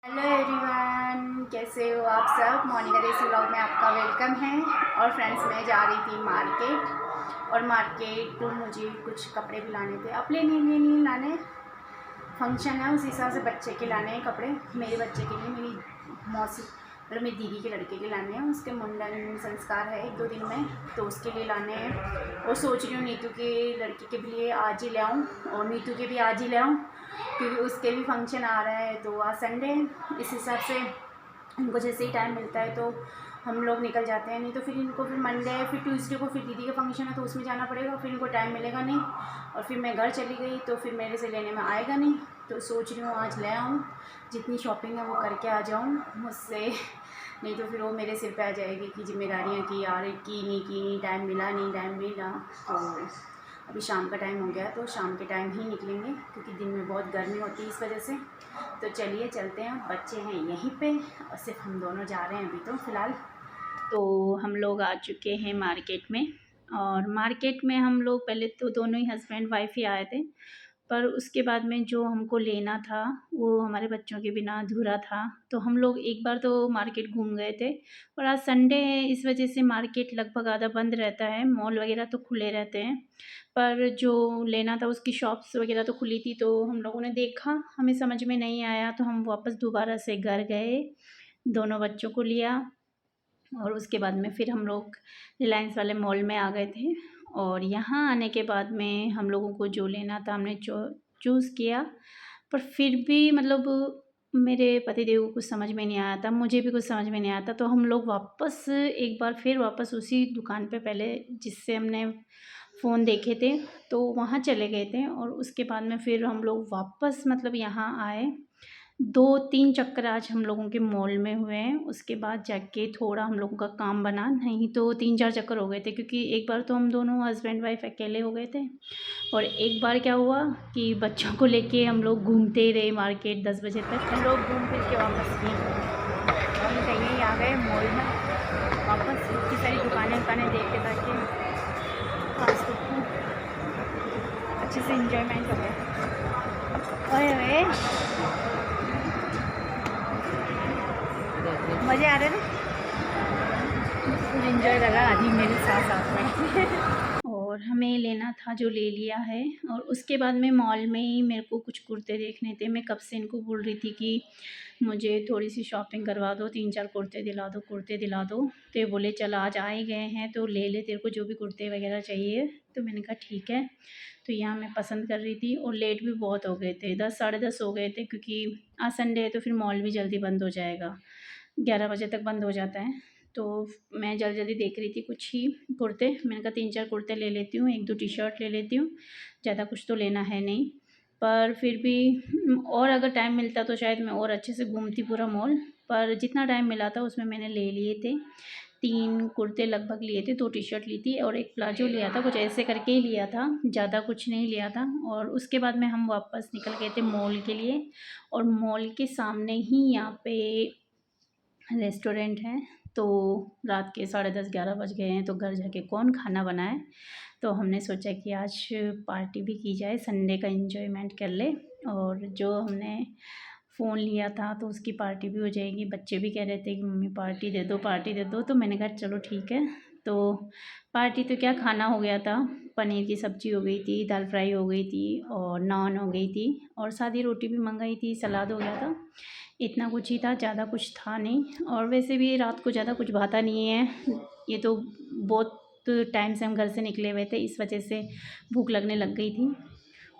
Hello everyone, कैसे हो आप सब। मोनिका देसी व्लॉग में आपका वेलकम है। और फ्रेंड्स, मैं जा रही थी मार्केट और मार्केट तो मुझे कुछ कपड़े भी लाने थे। अपने नहीं लाने, फंक्शन है उस हिसाब से बच्चे के लाने हैं कपड़े। मेरे बच्चे के लिए, मेरी मौसी मतलब मेरी दीदी के लड़के के लाने हैं। उसके मुंडन संस्कार है 1-2 दिन में, तो उसके लिए लाने हैं। और सोच रही हूँ नीतू के लड़के के भी लिए आज ही ले आऊँ और नीतू के भी आज ही ले आऊँ, क्योंकि उसके भी फंक्शन आ रहा है। तो आज संडे है, इस हिसाब से इनको जैसे ही टाइम मिलता है तो हम लोग निकल जाते हैं। नहीं तो फिर इनको फिर मंडे फिर ट्यूसडे को फिर दीदी का फंक्शन है तो उसमें जाना पड़ेगा, फिर इनको टाइम मिलेगा नहीं। और फिर मैं घर चली गई तो फिर मेरे से लेने में आएगा नहीं। तो सोच रही हूँ आज ले आऊँ, जितनी शॉपिंग है वो करके आ जाऊँ मुझसे। नहीं तो फिर वो मेरे सिर पे आ जाएगी कि जिम्मेदारियाँ की यार, की नहीं, टाइम मिला। तो अभी शाम का टाइम हो गया तो शाम के टाइम ही निकलेंगे, क्योंकि दिन में बहुत गर्मी होती है इस वजह से। तो चलिए चलते हैं, बच्चे हैं यहीं पे और सिर्फ हम दोनों जा रहे हैं अभी तो फ़िलहाल। तो हम लोग आ चुके हैं मार्केट में। और मार्केट में हम लोग पहले तो दोनों ही हस्बैंड वाइफ ही आए थे, पर उसके बाद में जो हमको लेना था वो हमारे बच्चों के बिना अधूरा था। तो हम लोग एक बार तो मार्केट घूम गए थे। और आज संडे है, इस वजह से मार्केट लगभग आधा बंद रहता है, मॉल वगैरह तो खुले रहते हैं। पर जो लेना था उसकी शॉप्स वगैरह तो खुली थी। तो हम लोगों ने देखा, हमें समझ में नहीं आया तो हम वापस दोबारा से घर गए, दोनों बच्चों को लिया। और उसके बाद में फिर हम लोग रिलायंस वाले मॉल में आ गए थे। और यहाँ आने के बाद में हम लोगों को जो लेना था हमने चूज़ किया। पर फिर भी मतलब मेरे पतिदेव को कुछ समझ में नहीं आया था, मुझे भी कुछ समझ में नहीं आया था। तो हम लोग वापस एक बार फिर वापस उसी दुकान पे, पहले जिससे हमने फ़ोन देखे थे, तो वहाँ चले गए थे। और उसके बाद में फिर हम लोग वापस मतलब यहाँ आए। 2-3 चक्कर आज हम लोगों के मॉल में हुए हैं, उसके बाद जाके थोड़ा हम लोगों का काम बना, नहीं तो 3-4 चक्कर हो गए थे। क्योंकि एक बार तो हम दोनों हस्बैंड वाइफ अकेले हो गए थे, और एक बार क्या हुआ कि बच्चों को लेके हम लोग घूमते ही रहे मार्केट 10 बजे तक। हम लोग घूम फिर के वापस भी हम कहीं ही आ गए मॉल में वापस। इतनी सारी दुकानें देख के ताकि आज तो अच्छे से इंजॉयमेंट हो गया। ओए मज़े आ रहे थे, फुल इंजॉय लगा आज ही मेरे साथ में। और हमें लेना था जो ले लिया है। और उसके बाद में मॉल में ही मेरे को कुछ कुर्ते देखने थे। मैं कब से इनको बोल रही थी कि मुझे थोड़ी सी शॉपिंग करवा दो, 3-4 कुर्ते दिला दो। तो ये बोले चल आज आ ही गए हैं तो ले ले, तेरे को जो भी कुर्ते वगैरह चाहिए। तो मैंने कहा ठीक है। तो यहाँ मैं पसंद कर रही थी और लेट भी बहुत हो गए थे, 10 साढ़े 10 हो गए थे, क्योंकि आज संडे है तो फिर मॉल भी जल्दी बंद हो जाएगा, 11 बजे तक बंद हो जाता है। तो मैं जल्दी देख रही थी कुछ ही कुर्ते। मैंने कहा 3-4 कुर्ते ले लेती हूँ, 1-2 टी-शर्ट ले लेती हूँ, ज़्यादा कुछ तो लेना है नहीं। पर फिर भी और अगर टाइम मिलता तो शायद मैं और अच्छे से घूमती पूरा मॉल। पर जितना टाइम मिला था उसमें मैंने ले लिए थे। 3 कुर्ते लगभग लिए थे, 2 टी-शर्ट ली थी और 1 प्लाजो लिया था, कुछ ऐसे करके ही लिया था, ज़्यादा कुछ नहीं लिया था। और उसके बाद में हम वापस निकल गए थे मॉल के लिए। और मॉल के सामने ही यहाँ पे रेस्टोरेंट है। तो रात के 10:30-11 बज गए हैं तो घर जाके कौन खाना बनाए। तो हमने सोचा कि आज पार्टी भी की जाए, संडे का एंजॉयमेंट कर ले। और जो हमने फ़ोन लिया था तो उसकी पार्टी भी हो जाएगी। बच्चे भी कह रहे थे कि मम्मी पार्टी दे दो, पार्टी दे दो। तो मैंने कहा चलो ठीक है। तो पार्टी तो क्या, खाना हो गया था, पनीर की सब्ज़ी हो गई थी, दाल फ्राई हो गई थी और नान हो गई थी और सादी रोटी भी मंगाई थी, सलाद हो गया था। इतना कुछ ही था, ज़्यादा कुछ था नहीं। और वैसे भी रात को ज़्यादा कुछ भाता नहीं है, ये तो बहुत टाइम से हम घर से निकले हुए थे, इस वजह से भूख लगने लग गई थी।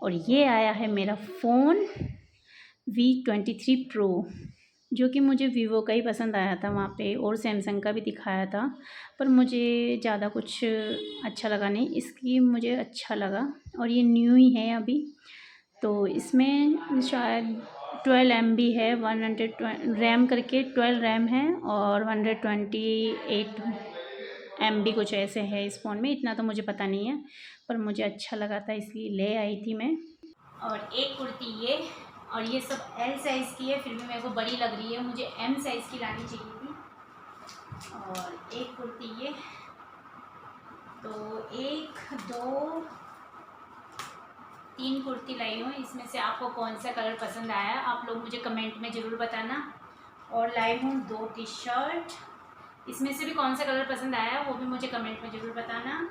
और ये आया है मेरा फ़ोन V23 Pro, जो कि मुझे वीवो का ही पसंद आया था वहाँ पे, और सैमसंग का भी दिखाया था, पर मुझे ज़्यादा कुछ अच्छा लगा नहीं, इसकी मुझे अच्छा लगा। और ये न्यू ही है अभी। तो इसमें शायद 12 MB है, 100 रैम करके 12 रैम है और 128 MB कुछ ऐसे है इस फ़ोन में, इतना तो मुझे पता नहीं है, पर मुझे अच्छा लगा था इसलिए ले आई थी मैं। और एक कुर्ती ये, और ये सब L साइज़ की है, फिर भी मेरे को बड़ी लग रही है, मुझे M साइज़ की लानी चाहिए थी। और एक कुर्ती ये, तो 1 2 3 कुर्ती लाई हूँ। इसमें से आपको कौन सा कलर पसंद आया, आप लोग मुझे कमेंट में ज़रूर बताना। और लाई हूँ 2 टी शर्ट। इसमें से भी कौन सा कलर पसंद आया वो भी मुझे कमेंट में ज़रूर बताना।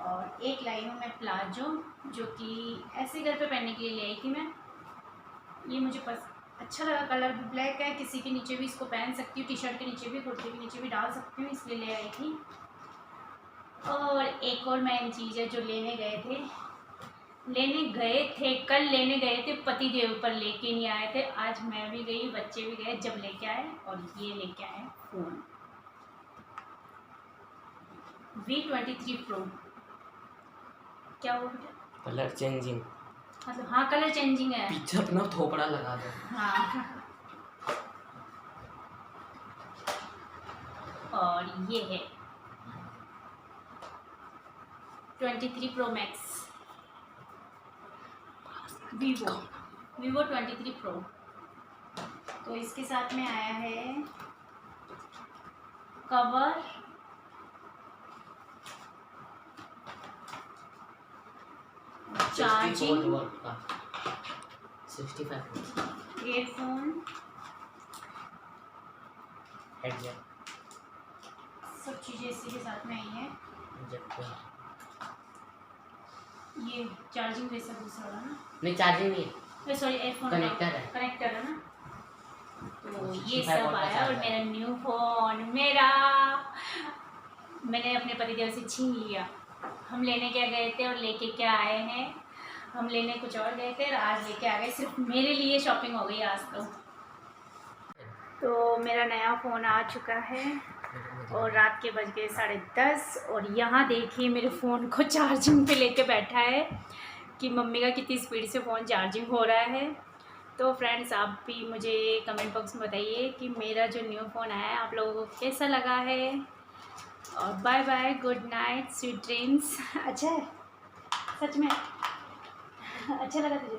और एक लाई हूँ मैं प्लाजो, जो कि ऐसे घर पे पहनने के लिए ले आई थी मैं। ये मुझे अच्छा लगा, कलर भी ब्लैक है, किसी के नीचे भी इसको पहन सकती हूँ, टी शर्ट के नीचे भी, कुर्ते के नीचे भी डाल सकती हूँ, इसलिए ले आई थी। और एक और मेन चीज़ है जो लेने गए थे, कल लेने गए थे पति देव पर, लेके नहीं आए थे। आज मैं भी गई, बच्चे भी गए, जब लेके आए, और ये लेके आए फ़ोन V23 Pro। क्या हुआ बेटा? कलर चेंजिंग, मतलब हाँ कलर चेंजिंग है। पीछे अपना थोपड़ा लगा दो। हाँ। और ये है 23 Pro Max, वीवो 23 Pro। तो इसके साथ में आया है कवर, चार्जिंग, 65 एयरफोन, हेडसेट, सब चीज़ें इसी के साथ में आई हैं। ये चार्जिंग जैसा दूसरा वाला ना? नहीं चार्जिंग नहीं है, सॉरी एयरफोन कनेक्टर है ना। तो ये सब आया। और मेरा न्यू फ़ोन मैंने अपने पतिदेव से छीन लिया। हम लेने क्या गए थे और लेके क्या आए हैं, हम लेने कुछ और गए थे और आज लेके आ गए। सिर्फ मेरे लिए शॉपिंग हो गई आज तो मेरा नया फ़ोन आ चुका है और रात के बज गए 10:30। और यहाँ देखिए मेरे फ़ोन को चार्जिंग पे लेके बैठा है कि मम्मी का कितनी स्पीड से फ़ोन चार्जिंग हो रहा है। तो फ्रेंड्स आप भी मुझे कमेंट बॉक्स में बताइए कि मेरा जो न्यू फ़ोन आया है आप लोगों को कैसा लगा है। और bye bye, good night, sweet dreams. अच्छा है सच में? अच्छा लगा तुझे?